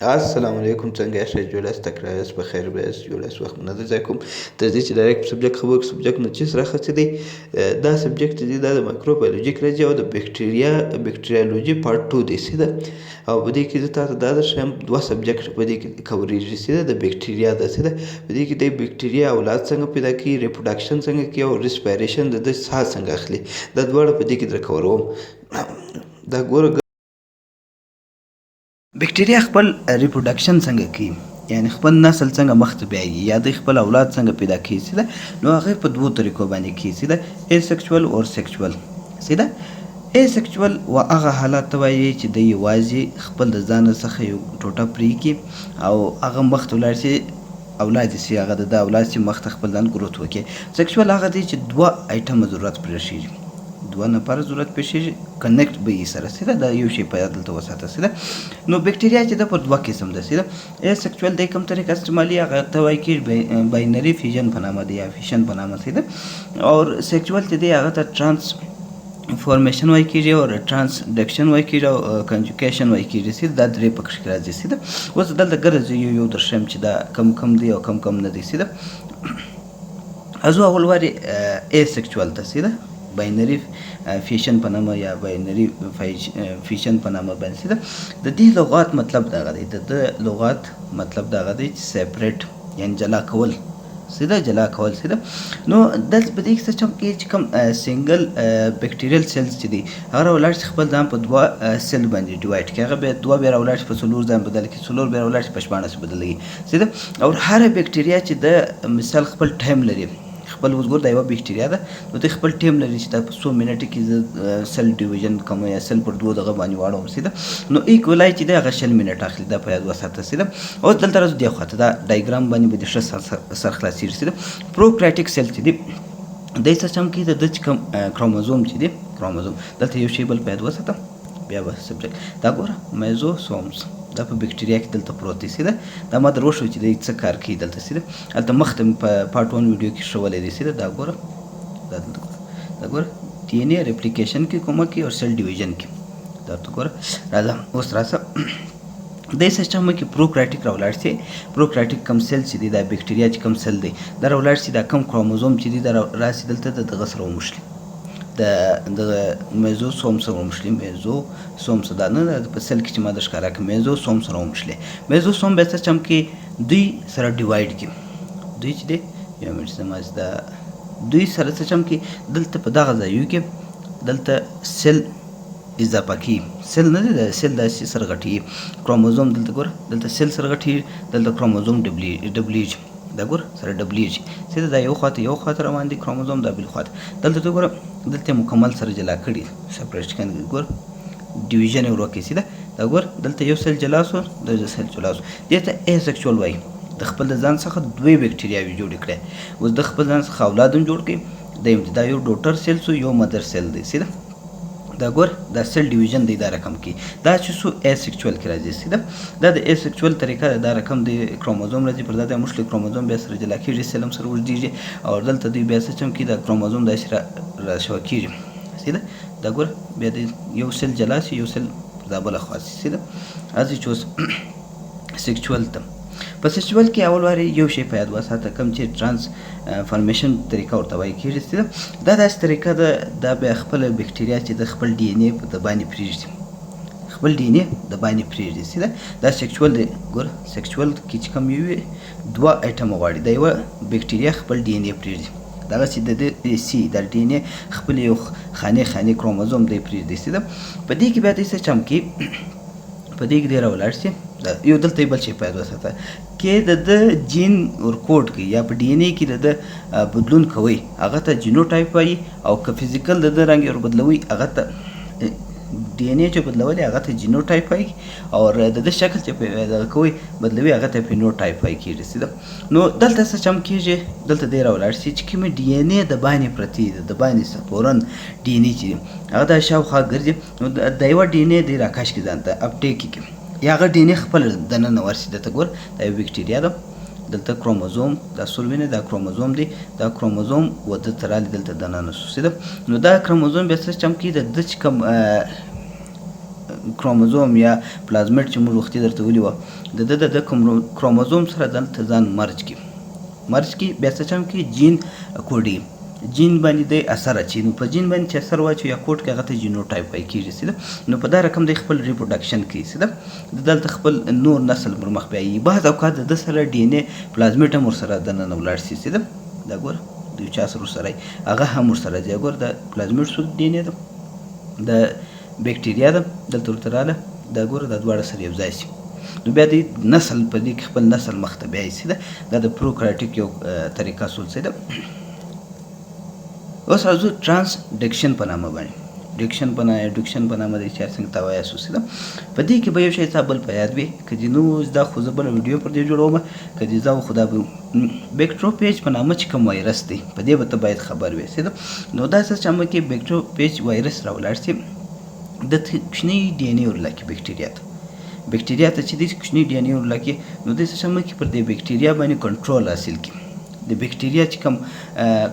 السلام علیکم، څنګه یاست؟ جوړ یاست؟ تکړه یاست؟ بخیر به یاست؟ جوړ یاست؟ وخت منظر ځای کوم. تر دې چې ډایرکټ په سبجیکټ خبرو کړو، سبجیکټ نه چې سره څه دی. دا سبجیکټ چې دی دا د مایکروبیولوژي کې راځي او د بکټریالوژي پارټ 2 دی سیده. او په دې کې زه تاسو دا درښیم دوه سبجیکټ په دې کې کورېږي سیده. د بکټریا ده سیده، په دې کې د بکټریا اولاد څنګه پیدا کیږي، ریپروډکشن څنګه کوي او ریسپایریشن د ده ساه څنګه اخلي. دا دواړه په دې کې در کوروم. دا ګوره بکټریا خپل ریپروډکشن څنګه کوي، یعنی خپل نسل څنګه مخته بیایي یا د خپل اولاد څنګه پیدا کوي سیده. نو هغه په دوو طریقو باندې کوي سیده، اسکشوال او سکشوال سیده. اسکشوال و هغه حالت ته وایي چې د یوازې خپل د ځان څخه یو ټوټه پرېږدي او هغه مخته ولاړ شي، اولاد یې سي، هغه د اولاد چې مخته خپل ځان ګروت وکړي. سکشوال هغه دی چې دوه ایټمه ضرورت پرې شي، دوه نفر ضرورت پېښېږي، کنیکټ به یې سره سیده. دا یو شی په یاد دلته وساته سیده. نو بکټریا چې ده پر دوه قسم ده سیده. اسکشوال دی کوم طریقه استعمالي هغه ته وایي کېږي باینري فیژن په نامه دی یا فیشن په نامه سیده. او سکشوال چې دی هغه ته ټرانس فورمیشن وایي کېږي او ټرانسډکشن وایي کېږي او کنجوکیشن وایي کېږي سیده. دا درې پکښې کې راځي سیده. اوس دلته ګرځ یو درښیم چې دا کم دی او کم نه دی سیده. ازو اول واري اسکشوال ته سیده، باینري فیشن په نامه یا باینري فیشن په نامه باندې سیده. د دې لغات مطلب دغه دی، د لغات مطلب دغه دی چې سیپریټ یعنی جلا کول سیده، جلا کول سیده. نو دلته په دې کې څه چم کې چې کوم سنګل بکټیریل سیلز چې دي هغه راولاړ شي خپل ځان په دوه سیل باندې ډیوایډ کړي، هغه بیا دوه بیا راولاړ شي په څلور ځان بدل کړي، څلور بیا راولاړ شي په شپاړس بدل کړي سیده. او هره بکټریا چې د مثال خپل ټایم لري، خپل اوس ګور دا یوه بکټریا ده، نو دوی خپل ټایم لري چې دا په څو منټو کې زه سل ډیویژن کوم یا سل پر دوه دغه باندې واړوم سیده. نو ایکولای چې دی هغه شل منټه اخلي، دا په یاد وساته سیده. اوس دلته راځو دې خواته، دا ډایګرام باندې به دې ښه سر خلاصېږي سیده. پروکریاټیک سیل چې دی دی څه چم کوي، د ده چې کوم کروموزوم چې دی، کروموزوم دلته یو شی بل په یاد وساته بیا به سبجیکټ. دا ګوره میزوسومز دا په بکټریا کې دلته پروت دی سیده. دا ما در وښود چې دی څه کار کوي دلته سیده. هلته مخته مې په پارټ 1 ویډیو کې ښوولی دی سیده. دا ګوره دا دلته ګوره، دا ګوره ډي ان اے ریپلیکیشن کې کومک کوي او سیل ډیویژن کې. دا ته ګوره راځه اوس راځه دی سیسټم کې پروکریاټیک راولاړ شي. پروکریاټیک کم سیل چې دی دا بکټریا چې کم سیل دی دا راولاړ شي، دا کم کروموزوم چې دی دا راسي دلته د دغه سره وموښلي، د میزوسوم سره وموښلي. میزوسوم سره دا نه په سیل کې چې ما در ښکاره کړم، میزوسوم سره وموښلي. میزوسوم بیا څه چم کې دوی سره ډیوایډ کړي، دوی چې دی یو منټ زما دا دوی سره څه چم کې دلته په دغه ځایو کې دلته سیل اضافه کړي. سیل نه دی، دا سیل داسې سره غټېږي. کروموزوم دلته ګوره، دلته سیل سره غټېږي، دلته کروموزوم ډبلیږي. دا ګوره سره ډبلیږي سیده. دا یو خواته روان دي کروموزوم، دا بل خواته. دلته ته ګوره دلته مکمل سره جلا کړي، سپریټ کړي، ګوره ډیویژن یې ورکړي سیده. دا ګوره دلته یو سیل جلا شو، دلته سیل جلا شو. دې ته اسکشوال وایي. د خپل د ځان څخه دوې بکټریاوې جوړې کړې. اوس د خپل ځان څخه اولاد هم جوړ کړي. دا یو ډوټر سیل سو، یو مدر سیل دی سیده. دا ګور دا سیل ډیویژن دی دا رقم کې، دا چې سو اسکشوال کې راځي سیده. دا د اسکشوال طریقه دا رقم دی، کروموزوم راځي پر دا د مشکل کروموزوم بیا سره جلا کېږي، سیل هم سره وژدېږي او دلته دوی بیا څه چم کې دا کروموزوم داسې راشوه کېږي سیده. دا ګور بیا د یو سیل جلا شي، یو سیل دا بله خوا شي سیده. راځي چې اوس سکشوال ته په سکشوال کې اول واري یو شی په یاد وساته، کوم چې ترانس فارمیشن طریقه ورته وایي کېږي سیده. دا داسې طریقه ده، دا بیا خپله بکټریا چې د خپل ډي ان اے په د باندې پرېږدي، خپل ډي ان اے د باندې پرېږدي سیده. دا سکشوال دی. ګوره سکشوال کې چې کوم یو دوه ایټمه غواړي، دا یوه بکټریا خپل ډي ان اے پرېږدي، دغسې د دې سی دا ډي ان اے خپل یو خانې کروموزوم دی پرېږدي سیده. په دې کې بیا دی څه چم کې په دې کې دی راولاړ شي. یو دلته بل شی په یاد وساته کې د جین ورکوډ کوي یا په ډي ان اے کې د بدلون کوي، هغه ته جینوټایپ وایي. او که فزیکل د رنګ ور بدلوي هغه ته ډي ان اے چې بدلولې هغه ته جینوټایپ وایي، او د شکل چې پیدا کوي بدلوي هغه ته فینوټایپ وایي کېږي سیده. نو دلته څه چم کېږي، دلته دی راولاړ شي چې کومې ډي ان اے د باندې پرتې ده، د باندې سپورن ډي ان اے چې هغه دا شاوخوا ګرځي. نو د یوه ډي ان اے دی راکش کړي ځان ته اپټیک کړي، یا هغه ډي ان اے خپل دننه ورشي. دلته ګور دا یو بکټریا ده، دلته کروموزوم دا سور وینه، دا کروموزوم دی، دا کروموزوم وده ته رالی دلته دننه شو سیده. نو دا کروموزوم بیا څه چم کوي، د ده چې کوم کروموزوم یا پلازمیډ چې موږ وختي درته ویلي وه د کروموزوم سره دلته ځان مرج کړي بیا څه چم کې جین کوډي جین باندې د اثر اچي نو په جین باندې چې اثر واچي یا کوډ کې هغه ته جینوټایپ وایي کېږي سیده نو په دا رقم د خپل ریپروډکشن کوي سیده د دلته خپل نور نسل پر مخ بیایي بعض اوقات د سره ډي ان اے پلازمیډ هم ورسره دننه ولاړ شي سیده دا ګوره د یو چا سره ورسره هغه هم ورسره ځي ګوره د پلازمیډ سو ډي ان اے ده د بیکټیریا ده دلته ورته راغله دا ګوره دا دواړه سره یو ځای شي نو بیا د نسل په دې کې خپل نسل مخ ته بیایي سیده دا د پروکارایوټیک یو طریقه اصول سیده اوس راځو ټرانسډکشن په نامه باندې ډکشن په نامه د چا څنګه ته وایاست سیده په دې کې به یو شی تا بل په یاد وي که دې نو دا خو زه بله ویډیو پر دې جوړوم که دې زه خو دا بیکټروفیج په نامه چې کوم وایرس دی په دې به ته باید خبر وي سیده نو دا څه چې موږ کې بیکټروفیج وایرس راولاړ شي د کوچني ډي ان اے ورلکې بیکټیریا ته چې د کوچني ډي ان اے ورلکې نو د څه موږ پر دې بیکټیریا باندې کنټرول حاصل کړي د بیکټیریا چې کوم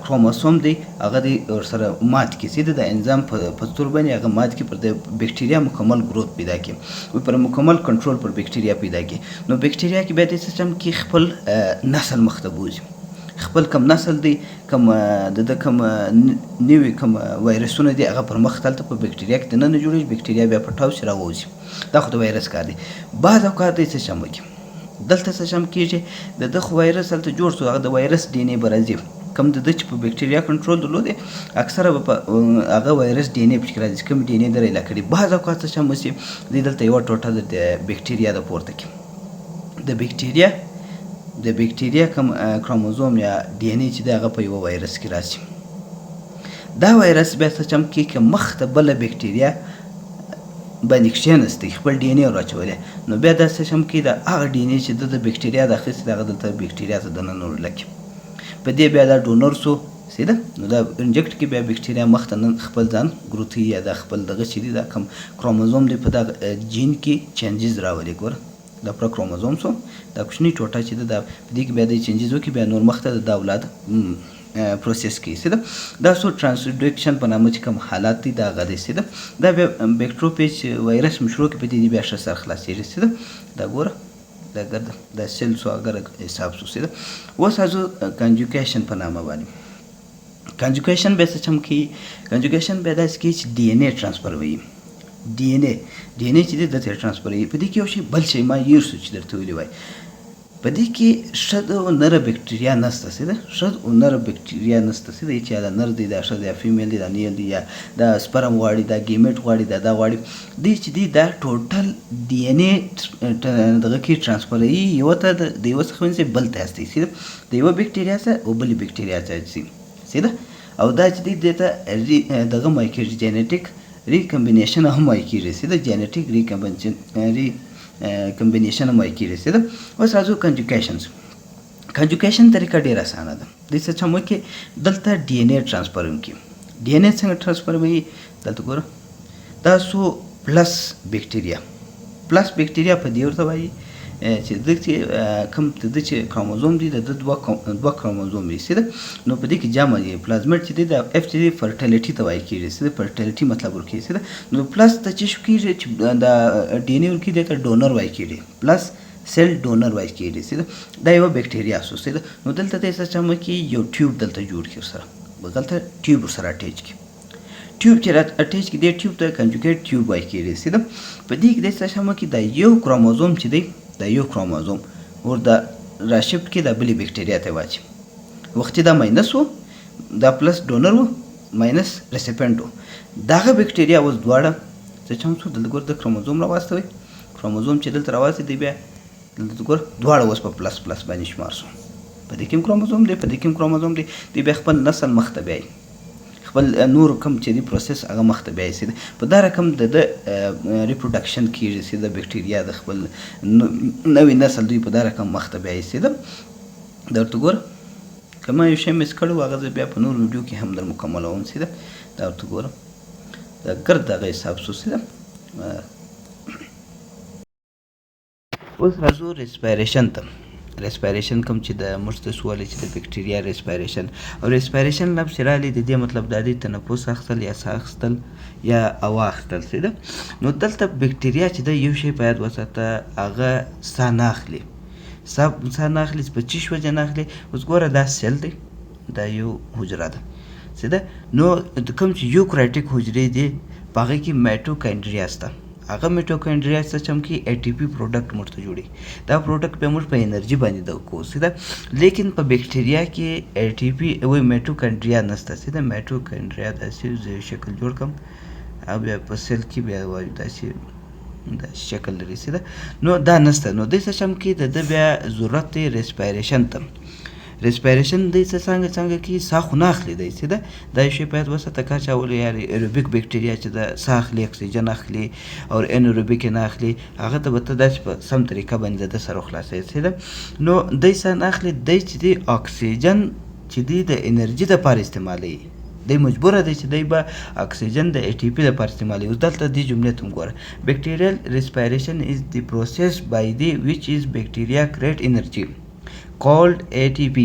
کروموسوم دی هغه دی ورسره مات کړي سیده د انزام په تور باندې هغه مات کړي پر د بیکټیریا مکمل گروث پیدا کړي پر مکمل کنټرول پر بیکټیریا پیدا کړي نو بیکټیریا کې بیا د سیستم کې خپل نسل مخ ته بوځي خپل کم نسل دی کم د کم نوي کم وایرسونه دي هغه پر مخ تلته په بیکټیریا کې دننه جوړېږي بیکټیریا بیا پټاو شي راوځي دا خو د وایرس کار دی بعض اوقات د څه شم وکړي دلته څه شم کېږي د خو وایرس هلته جوړ شو هغه د وایرس ډي ان اے به راځي کوم د چې په بیکټیریا کنټرول درلودی اکثره به په هغه وایرس ډي ان اے پکې راځي کوم ډي ان اے در ایله کړي بعض اوقات څه شم وشي دوی دلته یوه ټوټه د بیکټیریا د پورته کړي د بیکټیریا کوم کروموزوم یا ډي ان اے چې دی هغه په یوه وایرس کې راشي دا وایرس بیا څه چم کې که مخ ته بله بیکټیریا باندې کښېنستی خپل ډي ان اے ور اچولی نو بیا دا څه شم کې د هغه ډي ان اے چې د بیکټیریا د اخیستې د هغه دلته بیکټیریا ته دننه ورلکي په دې بیا دا ډونر سو سیده نو دا انجکټ کې بیا بیکټیریا مخ ته نن خپل ځان ګروتي یا د خپل دغه چې دی دا کوم کروموزوم دی په دغه جین کې چینجز راولي ګوره دا پر کروموزوم سو دا کوچني ټوټه چې ده دا په دې کې بیا د چینجز وکړي بیا نور مخ ته د اولاد پروسس کوي سیده دا څو ټرانسډکشن په نامه چې کوم حالات دي دا هغه دی سیده دا بیا بیکټروفیج وایرس مشروع کې په دې بیا ښه سر خلاصېږي سیده دا ګوره دا ګرده دا سیل سو اگر حساب سو سیده اوس راځو کنجوکیشن په نامه باندې کنجوکیشن بیا څه چم کوي کنجوکیشن بیا داسې کوي چې ډي ان اے ټرانسفروي ډي ان اے چې دی دته ټرانسفروي په دې کې یو شی بل شی ما ییر سو چې درته ویلی وای په دې کې شد او نر بیکټیریا نشته سیده شد او نر بیکټیریا نشته سیده چې دا نر دی دا شد یا فیمیل دی دا نیل دی یا دا سپرم غواړي دا گیمیټ غواړي دا غواړي دی چې دی دا ټوټل ډي ان اے دغه کې ټرانسفروي یو ته د یو څخه ونیسي بل ته استي سیده د یو بیکټیریا څخه او بل بیکټیریا څخه ځي سیده او دا چې دی دته دغه مای کېږي جینیټیک ریکمبینیشن هم وایي کېږي سیده جینیټیک ریکمبینیشن کمبینیشن هم وایي کېږي سیده اوس راځو کنجوکیشن طریقه ډېره اسانه ده دې څه چم وکړي دلته ډي ان اے ټرانسفر وکړي ډي ان اے څنګه ټرانسفر وي دلته ګوره دا سو پلس بیکټیریا په دې ورته وایي چې د کوم د چې کروموزوم دی د دوه کروموزوم وي سیده نو په دې کې جمع دی پلازمیډ چې دی د اف چې دی فرټیلیټي ته وایي کېږي سیده فرټیلیټي مطلب ورکوي سیده نو پلس ته چې شو کېږي چې د ډي ان اے ورکوي دی ته ډونر وایي کېږي پلس سیل ډونر وایي کېږي سیده دا یوه بیکټیریا سو سیده نو دلته ته یې څه چم وکړي یو ټیوب دلته جوړ کړي ورسره دلته ټیوب ورسره اټیچ کړي ټیوب چې اټیچ کړي دې ټیوب ته کنجوګیټ ټیوب وایي کېږي سیده په دې کې د څه چم وکړي دا یو کروموزوم چې دی دا یو کروموزوم ور دا راشفټ کې دا بلې بیکټیریا ته واچي وختي دا ماینس و دا پلس ډونر و ماینس ریسیپینټ و دغه بیکټیریا اوس دواړه څه چم شو دلته ګور د کروموزوم راواستوي کروموزوم چې دلته راواستي دی بیا دلته ګور دواړه اوس په پلس پلس باندې شمار سو په دې کې کروموزوم دی په دې کې کروموزوم دی بیا خپل نسل مخ ته بیایي خپل نور کوم چې دی پروسس هغه مخ ته بیایي سیده په دا رقم د ریپروډکشن کېږي سیده بیکټیریا د خپل نوی نسل دوی په دا رقم مخ ته بیایي سیده درته ګوره که ما یو شی مس کړی و هغه زه بیا په نور ویډیو کې هم در مکملوم سیده دا ورته ګوره دا ګرد دغه حساب سو سیده اوس راځو ریسپایریشن ته ریسپایریشن کوم چې د موږ ته سوال چې د بیکټیریا ریسپایریشن او ریسپایریشن لفظ چې راغلی د دې مطلب دا دی تنفس اخیستل یا ساه اخیستل یا هوا اخیستل څه ده. نو دلته بیکټیریا چې د یو شی په یاد وساته هغه ساه نه اخلي. ساه نه اخلي په څه شي وجه نه اخلي؟ اوس ګوره دا سیل دی، دا یو حجره ده څه ده. نو کوم چې یوکریټیک حجرې دي په هغې کې میټوکانډریا شته. هغه میټوکانډریا څه چې کوي اے ټي پي پروډکټ موږ ته جوړوي. دا پروډکټ بیا موږ په انرژي باندې دغه کوو څه ده. لیکن په بیکټیریا کې اے ټي پي وایي میټوکانډریا نشته څه ده. میټوکانډریا داسې زه شکل جوړ کړم او بیا په سیل کې بیا وایو داسې دا شکل لري څه ده. نو دا نشته. نو دې څه چې کوي د ده بیا ضرورت دی ریسپایریشن ته. ریسپایریشن دی څنګه کې ساه خو نه اخلي دی څه ده. دا یو شی باید وساته که چا ولې یار ایروبیک بیکټیریا چې د ساه اخلي اکسیجن اخلي او انیروبیک یې نه اخلي هغه ته به ته داسې په سم طریقه باندې د سر وخلاصوي څه ده. نو دی ساه نه اخلي، دی چې دی اکسیجن چې دی د انرژي دپاره استعمالوي. دی مجبوره دی چې دی به اکسیجن د اے ټي پي لپاره استعمالوي. اوس دلته دې جملې ته هم ګوره بیکټیریل ریسپایریشن از د پروسیس بای دی ویچ از بیکټیریا کریټ انرژي called ATP.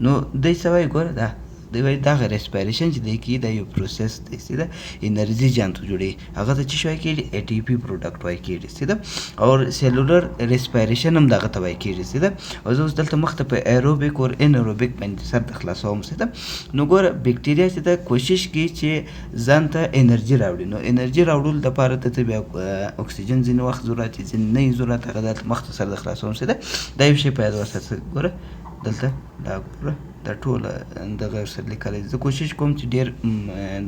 نو دی څه وایي ګوره دا دی وایي دغه ریسپایریشن چې دی کوي دا یو پروسس دی څه ده انرژي جان ته جوړوي. هغه ته څه شی وایي کېږي اے ټي پي پروډکټ وایي کېږي څه ده. او سیلولر ریسپایریشن هم دغه ته وایي کېږي څه ده. او زه اوس دلته مخته په ایروبیک او انیروبیک باندې سر ته خلاصوم څه ده. نو ګوره بیکټیریا چې ده کوشش کوي چې ځان ته انرژي راوړي. نو انرژي راوړلو دپاره ته بیا اکسیجن ځینې وخت ضرورت وي ځینې نه یې ضرورت. هغه دلته مخته سر ته خلاصوم څه ده. دا یو شی په یاد وساته ګوره دلته دا ګوره دا ټوله دغه سره لیکلی. زه کوشش کوم چې ډېر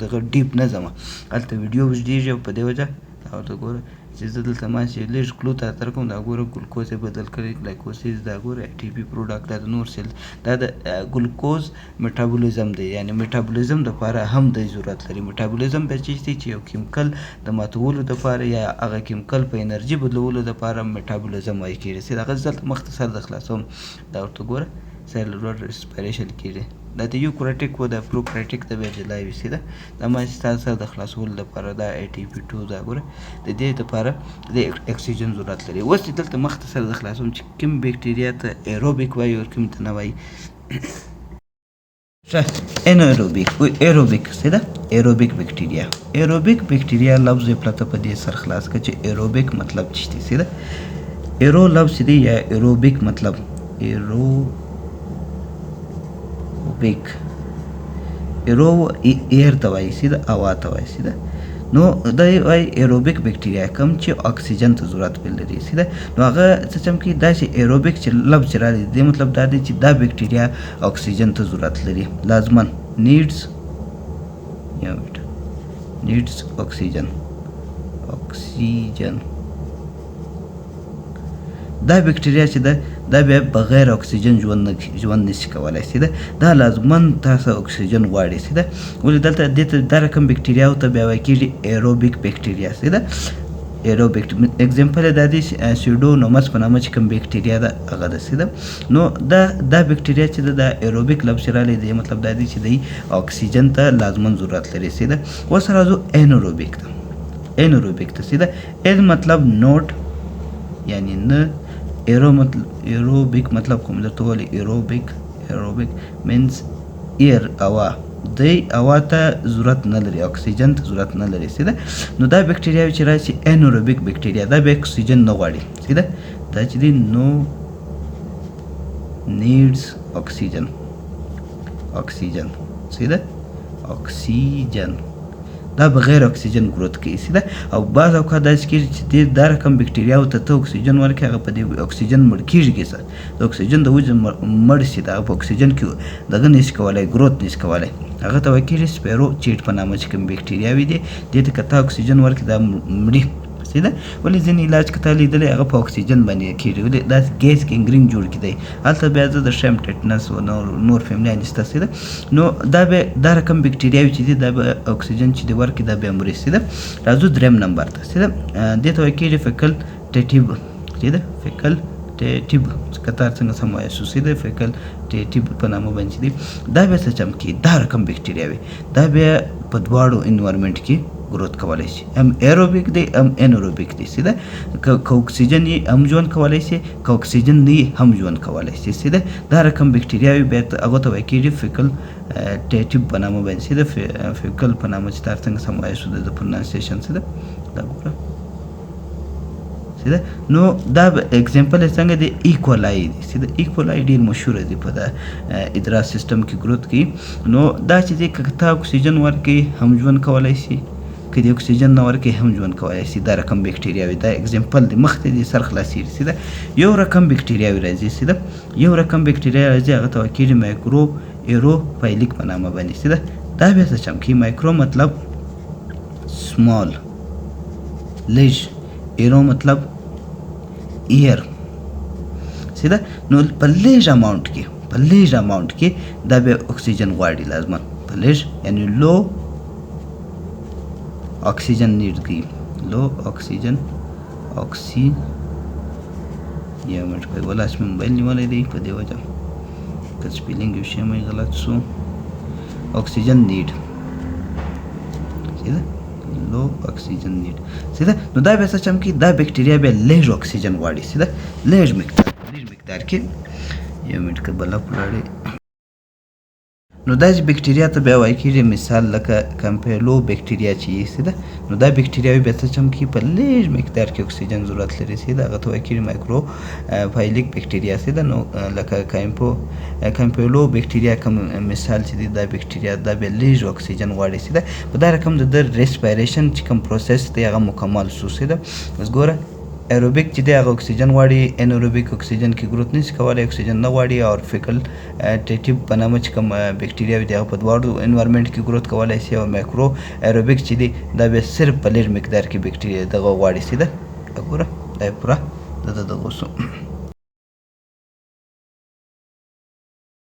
دغه ډیپ نه ځم، هلته ویډیو اوږدېږي او په دې وجه او ته ګوره چې زه دلته ما چې لږ کلو ته اتر کوم دا ګوره ګلوکوز یې بدل کړی ګلایکوسیز دا ګوره اے ټي پي پروډکټ دا د نور سیل دا د ګلوکوز میټابولیزم دی. یعنې میټابولیزم دپاره هم دی ضرورت لري. میټابولیزم بیا څه دی چې یو کیمیکل د ماتولو دپاره یا هغه کیمیکل په انرژي بدلولو دپاره میټابولیزم وایي کېږي څه. هغه دلته مختصر د خلاصوم دا ورته ګوره سیلولر ریسپایریشن کېږي. دا د یوکریټیک و د پروکریټیک ته بیا جلا وي څه ده. دا ما چې تاسو سره د خلاصولو دپاره دا اے ټي پي 2 دا ګوره د دې دپاره د اکسیجن ضرورت لري. اوس چې دلته مخته سره د خلاصوم چې کوم بیکټیریا ته ایروبیک وایي او کوم ته نه وایي. انیروبیک ایروبیک څه ده. ایروبیک بیکټیریا. ایروبیک بیکټیریا لفظ یې پرته په دې سر خلاص کړه چې ایروبیک مطلب څه دی څه ده. ایرو لفظ دی یا ایروبیک مطلب ایروبیک ایرو ایر ته وایي څه ده هوا ته وایي څه ده. نو دا وایي ایروبیک بیکټیریا کوم چې اکسیجن ته ضرورت لري څه ده. نو هغه څه چې کوي دا چې ایروبیک چې لفظ چې راغلی دې مطلب دا دی چې دا بیکټیریا اکسیجن ته ضرورت لري لازمن نیډز یا نیډز اکسیجن دا بیکټیریا چې ده دا بیا بغیر اکسیجن ژوند نشي کولی څه ده. دا لازمن تاسو اکسیجن غواړي څه ده. ولې دلته دې ته دا رقم بیکټیریاو ته بیا وایي کېږي ایروبیک بیکټیریا څه ده. ایروبیک اگزامپل یې دا دی سیوډونوماس په نامه چې کوم بیکټیریا ده هغه ده څه ده. نو دا بیکټیریا چې ده دا ایروبیک لفظ چې راغلی دی مطلب دا دی چې دی اکسیجن ته لازمن ضرورت لري څه ده. اوس راځو انیروبیک ته. انیروبیک ته څه ده. ان مطلب نوټ یعنی نه. ایروبیک مطلب کوم درته ویلي ایروبیک مینس ایر هوا. دی هوا ته ضرورت نه لري اکسیجن ته ضرورت نه لري څه ده. نو دا بیکټیریاوې چې راشي انیروبیک بیکټیریا دا به اکسیجن نه غواړي څه ده. دا چې دی نو نیډز اکسیجن څه ده اکسیجن دا بغیر اکسیجن گروت کوي څه ده. او بعض اوقات داسې کېږي چې دا رقم بیکټیریاو ته ته اکسیجن ورکړې هغه په دې اکسیجن مړ کېږي کیسه د اکسیجن د وجه مړ شي دا په اکسیجن کې دغه نشي کولی گروت نشي کولی. هغه ته وایي کېږي سپیرو چیټ په نامه چې کوم بیکټیریاوې دي دې ته که ته اکسیجن ورکړې دا مري څه ده. ولې ځینې علاج که تا لیدلی هغه په اکسیجن باندې کېږي ولې داسې ګیس ګینګرین جوړ کړي. هلته بیا زه د شیم ټیټنس و نور فیملیان شته څه ده. نو دا بیا دا رقم بیکټیریاوې چې دي دا به اکسیجن چې دې ورکړي دا بیا مري څه ده. راځو درېیم نمبر ته څه ده. دې ته وایي کېږي فیکلټیټیو څه ده فیکلټیټیو کتار څنګه سم وایاست څه ده فیکلټیټیو په نامه باندې دي. دا بیا څه چم کوي دا رقم بیکټیریاوې دا بیا په دواړو انوایرمنټ کې ګروت کولی شي هم ایروبیک دی هم انیروبیک دی سیده که اکسیجن یې هم ژوند کولی شي که اکسیجن نه یې هم ژوند کولی شي سیده دا رقم بکټریاوې بیا هغو ته ویل کېږي فیکلټیټیو په نامه باندې سیده فیکل په نامه چې تار څنګه سم وایي شو د پرونانسیشن سیده دا ګوره سیده نو دا اگزامپل یې څنګه دی ایکوالای دی سیده ایکوالای ډېر مشهوره دی په د ادرار سیستم کې ګروت کوي نو دا چې دی که ته اکسیجن ورکوي هم ژوند کولی شي که د اکسیجن نه ورکوي هم ژوند کولی شي دا رقم بکټریاوې دا اگزامپل دی مخکې دی سر خلاصېږي سیده یو رقم بکټریاوې راځي سیده یو رقم بکټریا راځي هغه ته ویل کېږي مایکرو ایروفایلیک په نامه باندې سیده دا بیا څه چم کوي مایکرو مطلب سمال لږ ایرو مطلب ایر سیده نو په لږ اماونټ کې دا بیا اکسیجن غواړي لازما په لږ یعنی لو اکسیجن نیډ کوي لو اکسیجن یو منټ کوي ولاس مې موبایل نیولی دی په دې وجه که سپیلینګ یو شی مې غلط سو اکسیجن نیډ سیده لو اکسیجن نیډ سیده نو دا بیا څه چم کې دا بکټریا بیا لږ اکسیجن غواړي سیده لږ مقدار کې یو منټ که بلپ ولاړې نو دا چې بکټریا ته بیا وایي کېږي مثال لکه کمپیلو بکټریا چې یې سیده نو دا بکټریاوې بیا څه چم کې په لږ مقدار کې اکسیجن ضرورت لري سیده هغه ته وایي کېږي مایکرو فایلیک بکټریا سیده نو لکه کمپیلو بکټریا کوم مثال چې دی دا بکټریا دا بیا لږ اکسیجن غواړي سیده په دا رقم د ریسپایریشن چې کوم پروسس دی هغه مکمل شو سیده اوس ګوره ایروبیک چې دی هغه اکسیجن غواړي انیروبیک اکسیجن کې ګروت نشي کولی اکسیجن نه غواړي او فیکلټیټیو په نامه چې کوم بکټریاوې دي هغه په دواړو انوایرمنټ کې ګروت کولی شي او مایکرو ایروبیک چې دی دا بیا صرف په لږ مقدار کې بکټریا دغه غواړي سیده ګوره دا یې پوره دغه اوسو